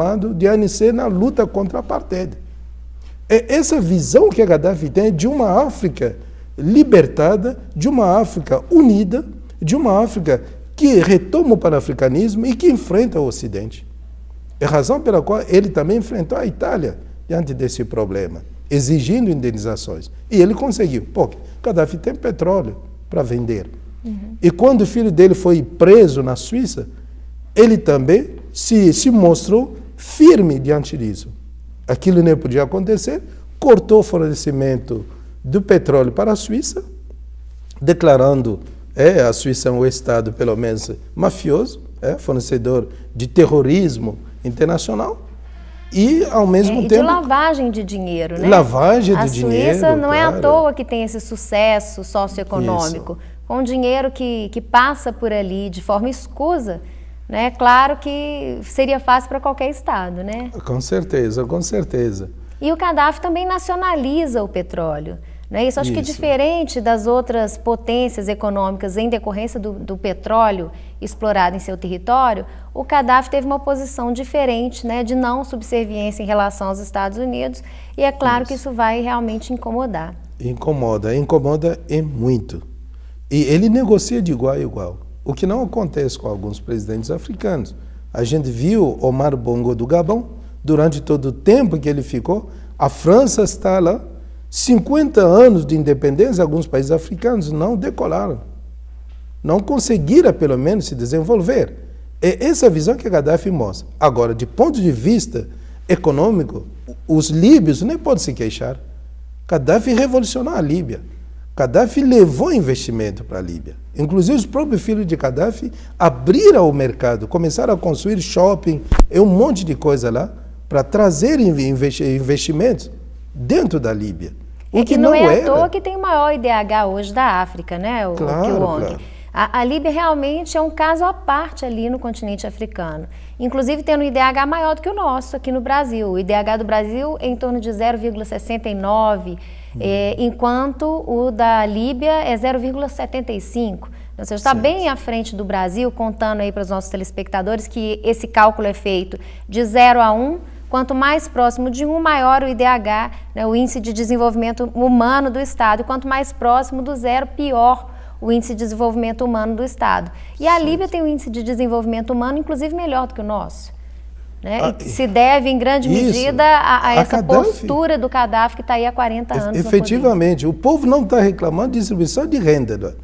de ANC na luta contra a apartheid. É essa visão que a Gaddafi tem de uma África libertada, de uma África unida, de uma África que retoma o panafricanismo e que enfrenta o Ocidente. É a razão pela qual ele também enfrentou a Itália diante desse problema, exigindo indenizações. E ele conseguiu. Porque Gaddafi tem petróleo para vender. E quando o filho dele foi preso na Suíça, ele também se mostrou firme diante disso. Aquilo não podia acontecer, cortou o fornecimento do petróleo para a Suíça, declarando a Suíça um Estado, pelo menos, mafioso, fornecedor de terrorismo internacional, e, ao mesmo tempo... de lavagem de dinheiro, né? Lavagem de dinheiro, A Suíça não é claro. À toa que tem esse sucesso socioeconômico. Isso. Com dinheiro que passa por ali de forma escusa, né? Claro que seria fácil para qualquer Estado, né? Com certeza, com certeza. E o Gaddafi também nacionaliza o petróleo. Não é isso? Acho que diferente das outras potências econômicas em decorrência do petróleo explorado em seu território, o Gaddafi teve uma posição diferente, né, de não subserviência em relação aos Estados Unidos, e é claro que isso vai realmente incomodar. Incomoda e muito. E ele negocia de igual a igual, o que não acontece com alguns presidentes africanos. A gente viu Omar Bongo do Gabão, durante todo o tempo que ele ficou, a França está lá, 50 anos de independência, alguns países africanos não decolaram, não conseguiram, pelo menos, se desenvolver. É essa visão que a Gaddafi mostra. Agora, de ponto de vista econômico, os líbios nem podem se queixar. Gaddafi revolucionou a Líbia. Gaddafi levou investimento para a Líbia. Inclusive, os próprios filhos de Gaddafi abriram o mercado, começaram a construir shopping e um monte de coisa lá, para trazer investimentos dentro da Líbia. O que não é à toa que tem o maior IDH hoje da África, né? Claro. A Líbia realmente é um caso à parte ali no continente africano. Inclusive tendo um IDH maior do que o nosso aqui no Brasil. O IDH do Brasil é em torno de 0,69, enquanto o da Líbia é 0,75. Então, você está bem à frente do Brasil, contando aí para os nossos telespectadores que esse cálculo é feito de 0 a 1. Quanto mais próximo de 1, maior o IDH, né, o Índice de Desenvolvimento Humano do Estado. E quanto mais próximo do 0, pior o Índice de Desenvolvimento Humano do Estado. E a Líbia tem um Índice de Desenvolvimento Humano, inclusive, melhor do que o nosso. Né? E se deve, em grande medida, a essa postura do Gaddafi que está aí há 40 anos. Efetivamente, o povo não está reclamando de distribuição de renda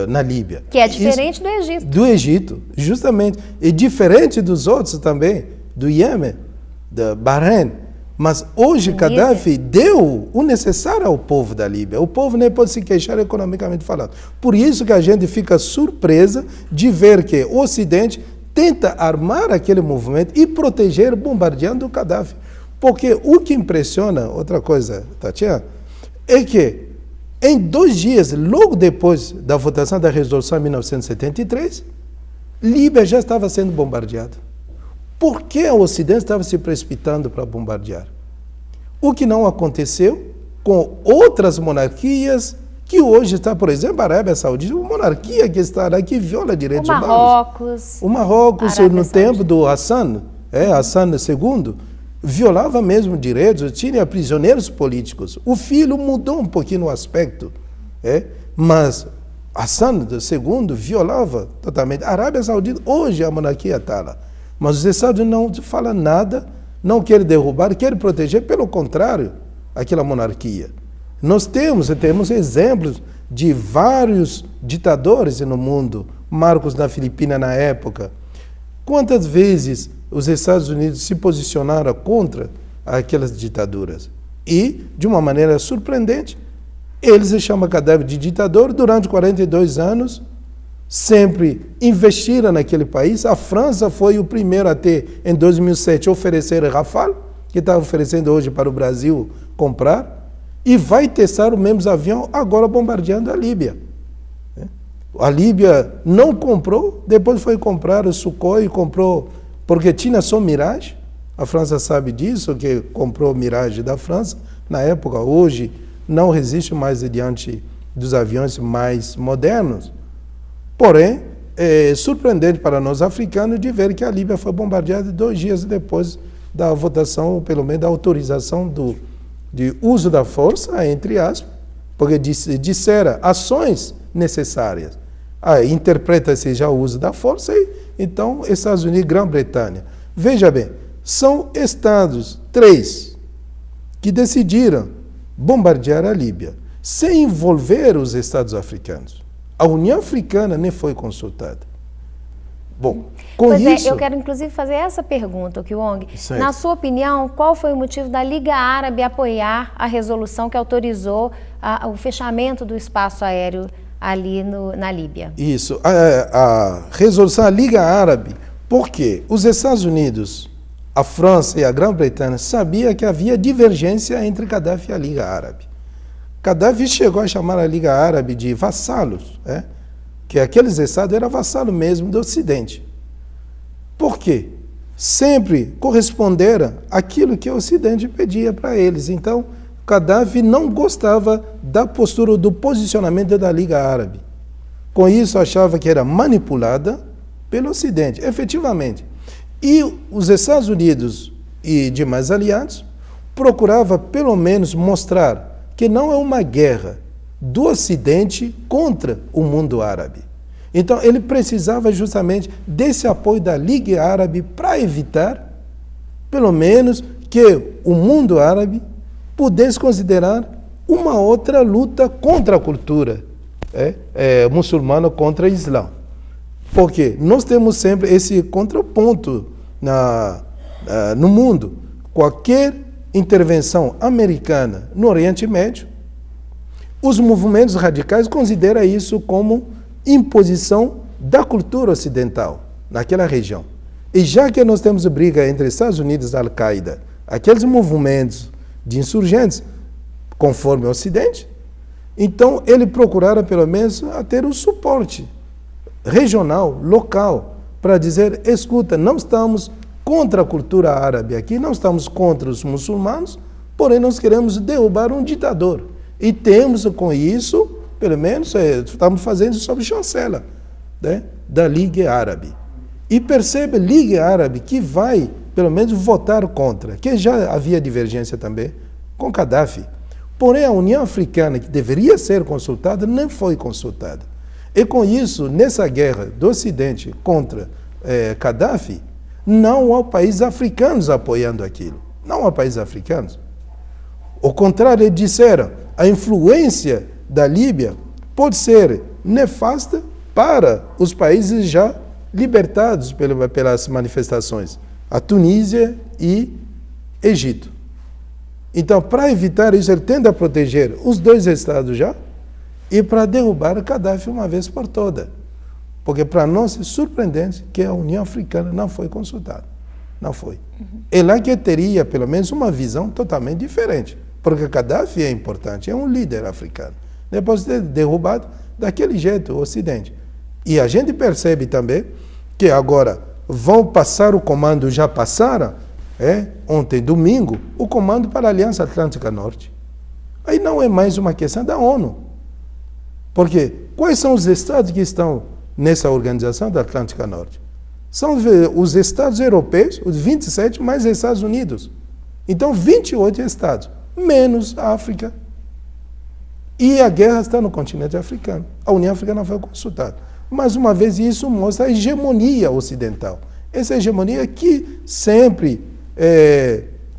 na Líbia. Que é diferente do Egito. Do Egito, justamente. E diferente dos outros também, do Iêmen, da Bahrein, mas hoje Gaddafi deu o necessário ao povo da Líbia. O povo nem pode se queixar economicamente falando. Por isso que a gente fica surpresa de ver que o Ocidente tenta armar aquele movimento e proteger bombardeando o Gaddafi. Porque o que impressiona, outra coisa, Tatiana, é que em 2 dias, logo depois da votação da resolução em 1973, Líbia já estava sendo bombardeada. Por que o Ocidente estava se precipitando para bombardear? O que não aconteceu com outras monarquias que hoje está, por exemplo, a Arábia Saudita, uma monarquia que está lá, que viola direitos humanos. O Marrocos, no tempo do Hassan II, violava mesmo direitos, tinha prisioneiros políticos. O filho mudou um pouquinho o aspecto, mas Hassan II violava totalmente. A Arábia Saudita, hoje a monarquia está lá. Mas os Estados Unidos não falam nada, não querem derrubar, querem proteger, pelo contrário, aquela monarquia. Nós temos exemplos de vários ditadores no mundo, Marcos na Filipina na época. Quantas vezes os Estados Unidos se posicionaram contra aquelas ditaduras? E, de uma maneira surpreendente, eles se chamam Gaddafi de ditador durante 42 anos, sempre investiram naquele país. A França foi o primeiro a ter, em 2007, oferecer Rafale, que está oferecendo hoje para o Brasil comprar, e vai testar o mesmo avião agora bombardeando a Líbia. A Líbia não comprou, depois foi comprar o Sukhoi, comprou, porque tinha só Mirage, a França sabe disso, que comprou Mirage da França, na época, hoje não resiste mais diante dos aviões mais modernos. Porém, é surpreendente para nós africanos de ver que a Líbia foi bombardeada 2 dias depois da votação, pelo menos da autorização de uso da força, entre aspas, porque disseram ações necessárias. Interpreta-se já o uso da força e então Estados Unidos e Grã-Bretanha. Veja bem, são estados, 3, que decidiram bombardear a Líbia, sem envolver os estados africanos. A União Africana nem foi consultada. Bom, com isso... eu quero inclusive fazer essa pergunta, Okiwong. Na sua opinião, qual foi o motivo da Liga Árabe apoiar a resolução que autorizou o fechamento do espaço aéreo ali na Líbia? Isso, a resolução da Liga Árabe, porque os Estados Unidos, a França e a Grã-Bretanha sabiam que havia divergência entre Gaddafi e a Liga Árabe. Gaddafi chegou a chamar a Liga Árabe de vassalos, que aqueles estados eram vassalos mesmo do Ocidente. Por quê? Sempre corresponderam àquilo que o Ocidente pedia para eles. Então, Gaddafi não gostava da postura, do posicionamento da Liga Árabe. Com isso, achava que era manipulada pelo Ocidente, efetivamente. E os Estados Unidos e demais aliados procuravam, pelo menos, mostrar que não é uma guerra do Ocidente contra o mundo árabe. Então, ele precisava justamente desse apoio da Liga Árabe para evitar, pelo menos, que o mundo árabe pudesse considerar uma outra luta contra a cultura muçulmana, contra o Islã. Porque nós temos sempre esse contraponto no mundo. Qualquer intervenção americana no Oriente Médio, os movimentos radicais consideram isso como imposição da cultura ocidental naquela região. E já que nós temos briga entre Estados Unidos e Al-Qaeda, aqueles movimentos de insurgentes, conforme o Ocidente, então ele procurara pelo menos a ter o suporte regional, local, para dizer, escuta, não estamos contra a cultura árabe aqui, não estamos contra os muçulmanos, porém nós queremos derrubar um ditador. E temos com isso, pelo menos, estamos fazendo sob chancela da Liga Árabe. E percebe, Liga Árabe que vai, pelo menos, votar contra, que já havia divergência também com Gaddafi. Porém, a União Africana, que deveria ser consultada, não foi consultada. E com isso, nessa guerra do Ocidente contra Gaddafi, não há países africanos apoiando aquilo. Não há países africanos. Ao contrário, eles disseram, a influência da Líbia pode ser nefasta para os países já libertados pelas manifestações, a Tunísia e Egito. Então, para evitar isso, ele tenta proteger os 2 estados já e para derrubar Gaddafi uma vez por todas. Porque para nós é surpreendente que a União Africana não foi consultada. Não foi. É lá que teria, pelo menos, uma visão totalmente diferente. Porque Gaddafi é importante, é um líder africano. Depois de ter derrubado daquele jeito o Ocidente. E a gente percebe também que agora vão passar o comando, já passaram, ontem, domingo, o comando para a Aliança Atlântica Norte. Aí não é mais uma questão da ONU. Porque quais são os estados que estão nessa organização da Atlântica Norte? São os estados europeus, os 27, mais os Estados Unidos. Então, 28 estados, menos a África. E a guerra está no continente africano. A União Africana não foi consultada. Mais uma vez, isso mostra a hegemonia ocidental. Essa hegemonia que sempre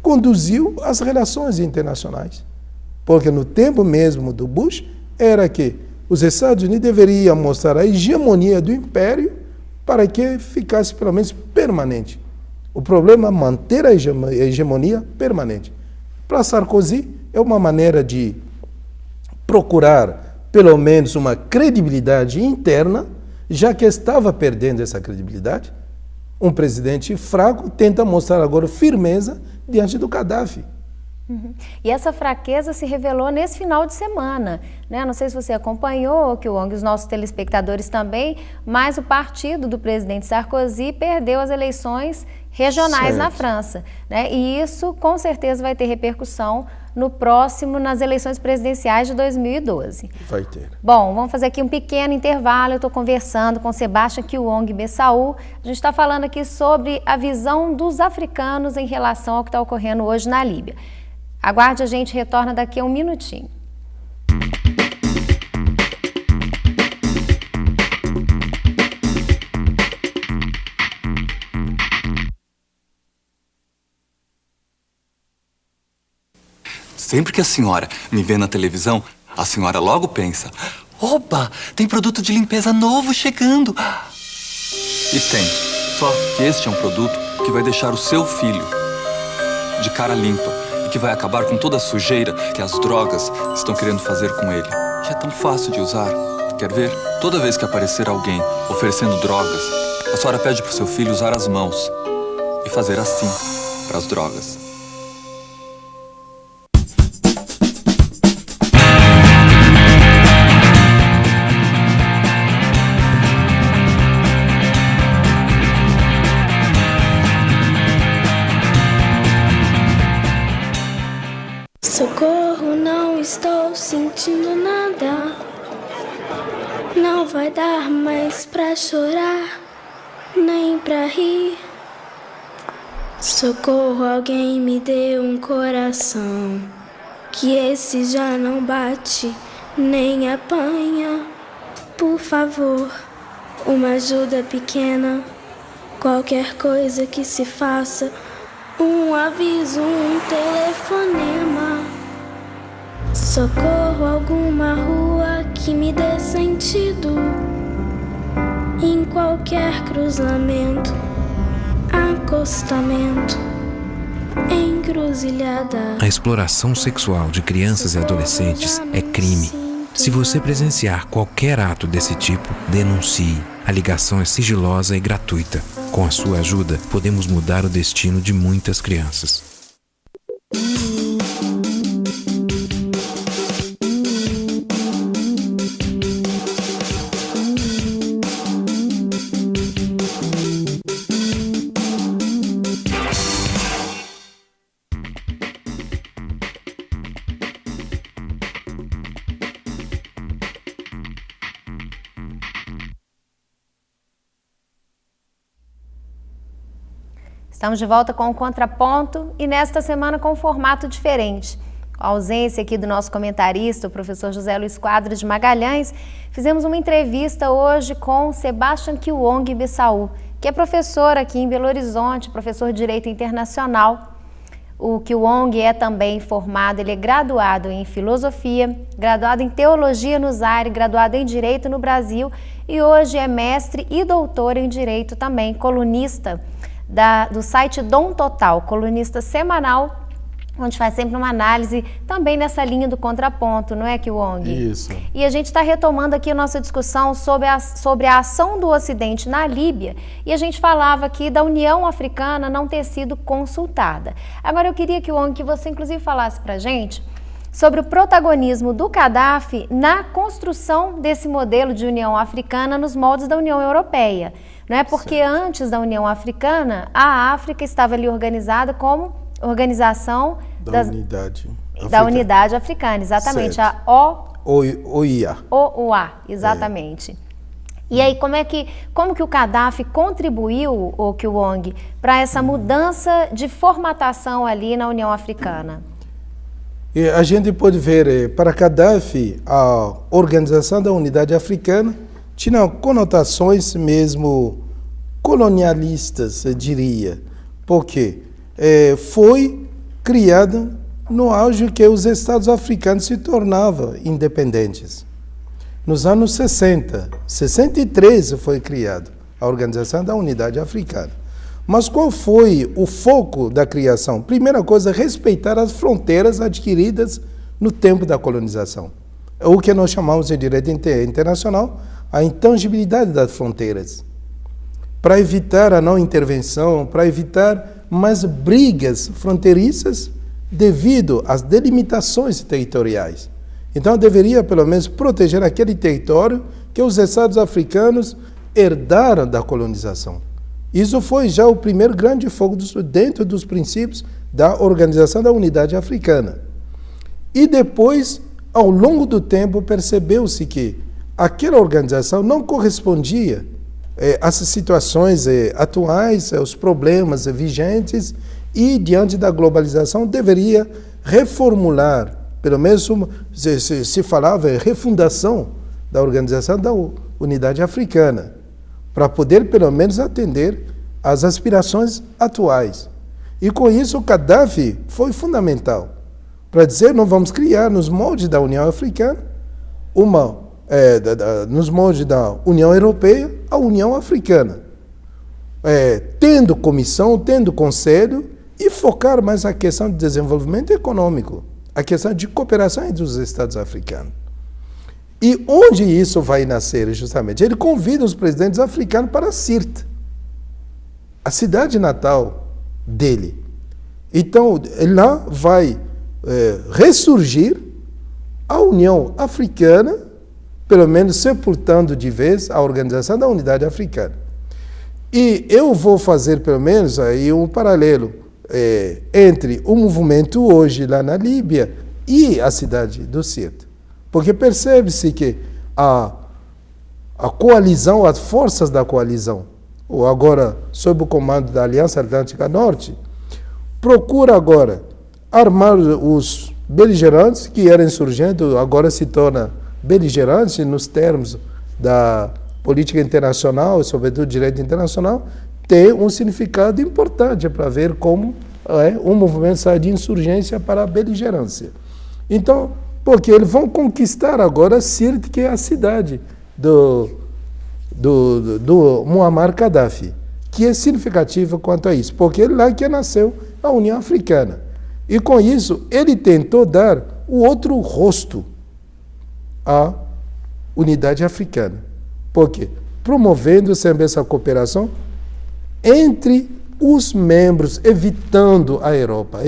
conduziu as relações internacionais. Porque no tempo mesmo do Bush, era que os Estados Unidos deveriam mostrar a hegemonia do império para que ficasse, pelo menos, permanente. O problema é manter a hegemonia permanente. Para Sarkozy, é uma maneira de procurar, pelo menos, uma credibilidade interna, já que estava perdendo essa credibilidade. Um presidente fraco tenta mostrar agora firmeza diante do Gaddafi. E essa fraqueza se revelou nesse final de semana, né? Não sei se você acompanhou, Okiwong, os nossos telespectadores também, mas o partido do presidente Sarkozy perdeu as eleições regionais na Certo. França, né? E isso com certeza vai ter repercussão nas eleições presidenciais de 2012. Vai ter. Bom, vamos fazer aqui um pequeno intervalo. Eu estou conversando com Sebastian Kiwong Bessaú. A gente está falando aqui sobre a visão dos africanos em relação ao que está ocorrendo hoje na Líbia. Aguarde, a gente retorna daqui a um minutinho. Sempre que a senhora me vê na televisão, a senhora logo pensa: opa, tem produto de limpeza novo chegando. E tem. Só que este é um produto que vai deixar o seu filho de cara limpa e que vai acabar com toda a sujeira que as drogas estão querendo fazer com ele. E é tão fácil de usar. Quer ver? Toda vez que aparecer alguém oferecendo drogas, a senhora pede pro seu filho usar as mãos e fazer assim para as drogas. Socorro, não estou sentindo nada. Não vai dar mais pra chorar, nem pra rir. Socorro, alguém me dê um coração, que esse já não bate, nem apanha. Por favor, uma ajuda pequena, qualquer coisa que se faça. Um aviso, um telefonema. Socorro, alguma rua que me dê sentido. Em qualquer cruzamento, acostamento, encruzilhada. A exploração sexual de crianças e adolescentes é crime. Se você presenciar qualquer ato desse tipo, denuncie. A ligação é sigilosa e gratuita. Com a sua ajuda, podemos mudar o destino de muitas crianças. Estamos de volta com o Contraponto e nesta semana com um formato diferente. Com a ausência aqui do nosso comentarista, o professor José Luiz Quadros de Magalhães, fizemos uma entrevista hoje com Sebastian Kiwong Bessaú, que é professor aqui em Belo Horizonte, professor de Direito Internacional. O Kiwong é também formado, ele é graduado em Filosofia, graduado em Teologia no Zaire, graduado em Direito no Brasil e hoje é mestre e doutor em Direito também, colunista do site Dom Total, colunista semanal, onde faz sempre uma análise também nessa linha do contraponto, não é, Kiwong? Isso. E a gente está retomando aqui a nossa discussão sobre a ação do Ocidente na Líbia e a gente falava aqui da União Africana não ter sido consultada. Agora eu queria, Kiwong, que você inclusive falasse para a gente sobre o protagonismo do Gaddafi na construção desse modelo de União Africana nos moldes da União Europeia. Não é porque antes da União Africana, a África estava ali organizada como Organização da Unidade Africana, exatamente, certo. a OUA. OUA, exatamente. E aí, como que o Gaddafi contribuiu, o Kiwong, para essa mudança de formatação ali na União Africana? E a gente pode ver, para Gaddafi, a Organização da Unidade Africana tinha conotações mesmo colonialistas, eu diria, porque foi criada no auge que os Estados africanos se tornavam independentes. Nos anos 60, 63 foi criada a Organização da Unidade Africana. Mas qual foi o foco da criação? Primeira coisa, respeitar as fronteiras adquiridas no tempo da colonização. O que nós chamamos em direito internacional, a intangibilidade das fronteiras. Para evitar a não intervenção, para evitar mais brigas fronteiriças devido às delimitações territoriais. Então, deveria, pelo menos, proteger aquele território que os Estados africanos herdaram da colonização. Isso foi já o primeiro grande foco dentro dos princípios da Organização da Unidade Africana. E depois, ao longo do tempo, percebeu-se que aquela organização não correspondia às situações atuais, aos problemas vigentes, e, diante da globalização, deveria reformular, pelo menos se falava em refundação da Organização da Unidade Africana, para poder, pelo menos, atender às aspirações atuais. E, com isso, o Gaddafi foi fundamental para dizer: não vamos criar, nos moldes da União Africana, nos moldes da União Europeia, a União Africana, tendo comissão, tendo conselho, e focar mais a questão de desenvolvimento econômico, a questão de cooperação entre os Estados africanos. E onde isso vai nascer, justamente? Ele convida os presidentes africanos para Sirte, a cidade natal dele. Então, lá vai ressurgir a União Africana, pelo menos sepultando de vez a Organização da Unidade Africana. E eu vou fazer, pelo menos, aí um paralelo entre o movimento hoje lá na Líbia e a cidade do Sirte. Porque percebe-se que a coalizão, as forças da coalizão, ou agora sob o comando da Aliança Atlântica Norte, procura agora armar os beligerantes, que eram insurgentes, agora se torna beligerantes nos termos da política internacional, sobretudo direito internacional, tem um significado importante para ver como um movimento sai de insurgência para a beligerância. Então, porque eles vão conquistar agora Sirte, que é a cidade do Muammar Gaddafi, que é significativa quanto a isso, porque é lá que nasceu a União Africana. E com isso, ele tentou dar o outro rosto à unidade africana. Por quê? Promovendo sempre essa cooperação entre os membros, evitando a Europa.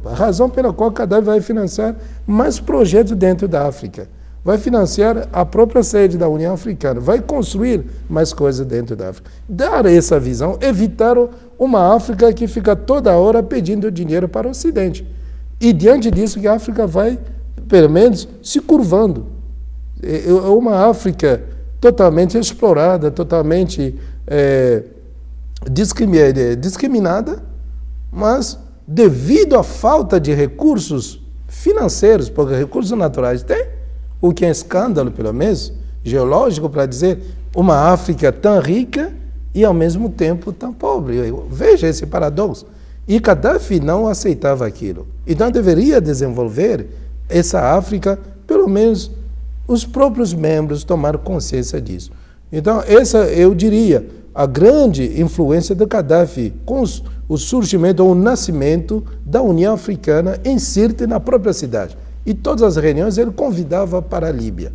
A razão pela qual Gaddafi vai financiar mais projetos dentro da África, vai financiar a própria sede da União Africana, vai construir mais coisas dentro da África. Dar essa visão, evitar uma África que fica toda hora pedindo dinheiro para o Ocidente. E diante disso que a África vai, pelo menos, se curvando. É uma África totalmente explorada, totalmente discriminada, mas devido à falta de recursos financeiros, porque recursos naturais tem, o que é escândalo, pelo menos, geológico, para dizer uma África tão rica e, ao mesmo tempo, tão pobre. Veja esse paradoxo. E Gaddafi não aceitava aquilo. Então, deveria desenvolver essa África, pelo menos, os próprios membros tomaram consciência disso. Então, essa, eu diria, a grande influência do Gaddafi com o surgimento ou o nascimento da União Africana em Sirte, na própria cidade. E todas as reuniões ele convidava para a Líbia,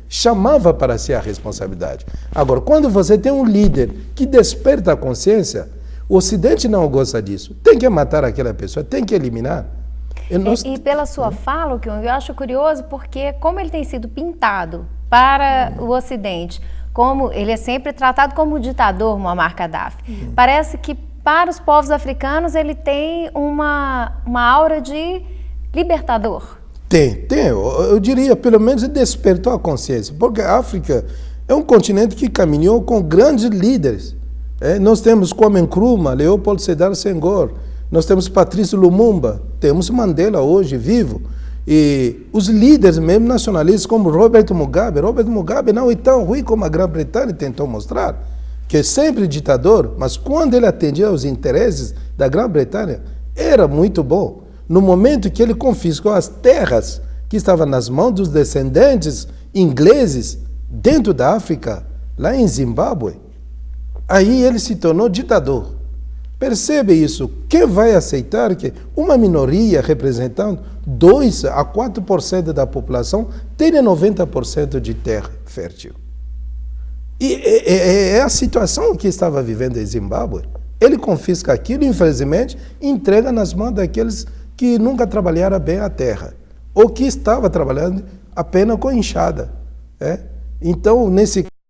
chamava para si a responsabilidade. Agora, quando você tem um líder que desperta a consciência, o Ocidente não gosta disso. Tem que matar aquela pessoa, tem que eliminar. E pela sua fala, Kyung, eu acho curioso porque como ele tem sido pintado para o Ocidente, como ele é sempre tratado como ditador, Muammar Gaddafi, parece que para os povos africanos ele tem uma aura de libertador. Tem. Eu diria, pelo menos, ele despertou a consciência, porque a África é um continente que caminhou com grandes líderes. Nós temos Kwame Nkrumah, Leopold Sédar Senghor, nós temos Patrice Lumumba, temos Mandela hoje vivo, e os líderes mesmo nacionalistas como Robert Mugabe não é tão ruim como a Grã-Bretanha tentou mostrar, que é sempre ditador, mas quando ele atendia aos interesses da Grã-Bretanha, era muito bom. No momento que ele confiscou as terras que estavam nas mãos dos descendentes ingleses dentro da África, lá em Zimbábue, aí ele se tornou ditador. Percebe isso? Quem vai aceitar que uma minoria representando 2 a 4% da população tenha 90% de terra fértil? E é a situação que estava vivendo em Zimbábue. Ele confisca aquilo, infelizmente, e entrega nas mãos daqueles que nunca trabalharam bem a terra, ou que estava trabalhando apenas com enxada. Então, nesse